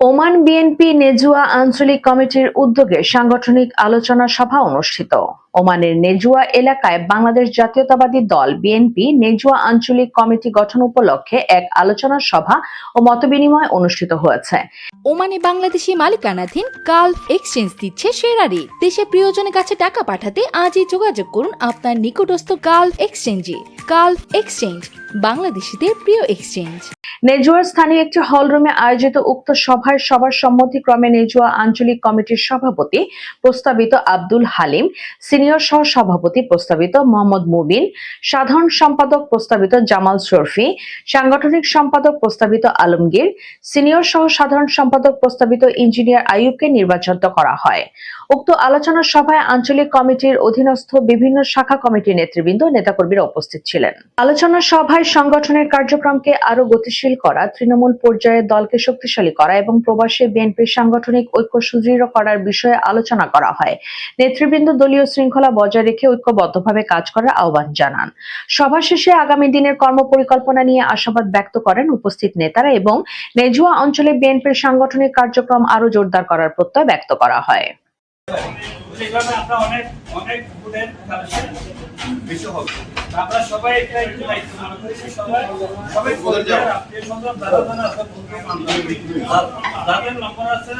Oman BNP নেজুয়া আঞ্চলিক কমিটির উদ্যোগে সাংগঠনিক আলোচনা সভা অনুষ্ঠিত। ওমানের নেজুয়া এলাকায় বাংলাদেশ জাতীয়তাবাদী দল বিএনপি নেজুয়া আঞ্চলিক কমিটি গঠন উপলক্ষে এক আলোচনা সভা ও মতবিনিময় অনুষ্ঠিত হয়েছে। ওমানে বাংলাদেশি মালিকানাধীন গালফ এক্সচেঞ্জ দিচ্ছে সেরা রেট। দেশে প্রিয়জনের কাছে টাকা পাঠাতে আজই যোগাযোগ করুন আপনার নিকটস্থ গালফ এক্সচেঞ্জে। গালফ এক্সচেঞ্জ, বাংলাদেশিদের প্রিয় এক্সচেঞ্জ। নেজুয়ার স্থানীয় একটি হলরুমে আয়োজিত উক্ত সভায় সবার সম্মতিক্রমে নেজুয়া আঞ্চলিক কমিটির সভাপতি প্রস্তাবিত আব্দুল হালিম, সিনিয়র সহ সভাপতি প্রস্তাবিত মোহাম্মদ মুবিন, সাধারণ সম্পাদক প্রস্তাবিত জামাল শরফি, সাংগঠনিক সম্পাদক প্রস্তাবিত আলমগীর, সিনিয়র সহ সাধারণ সম্পাদক প্রস্তাবিত ইঞ্জিনিয়ার আইয়ুবকে নির্বাচিত করা হয়। উক্ত আলোচনা সভায় আঞ্চলিক কমিটির অধীনস্থ বিভিন্ন শাখা কমিটির নেতৃবৃন্দ নেতাকর্মীরা উপস্থিত ছিলেন। আলোচনা সভায় সংগঠনের কার্যক্রমকে আরো গতিশীল করা, তৃণমূল পর্যায়ে দলকে শক্তিশালী করা এবং প্রবাসী বিএনপির সাংগঠনিক ঐক্য সুদৃঢ় করার বিষয়ে আলোচনা করা হয়। নেতৃবৃন্দ দলীয় শৃঙ্খলা বজায় রেখে ঐক্যবদ্ধভাবে কাজ করার আহ্বান জানান। সভা শেষে আগামী দিনের কর্মপরিকল্পনা নিয়ে আশাবাদ ব্যক্ত করেন উপস্থিত নেতারা এবং নেজুয়া অঞ্চলে বিএনপির সাংগঠনিক কার্যক্রম আরো জোরদার করার প্রত্যয় ব্যক্ত করা হয়। আমরা সবাই একটু দায়িত্ব মনে করছি, সবাই যাদের নম্বর আছে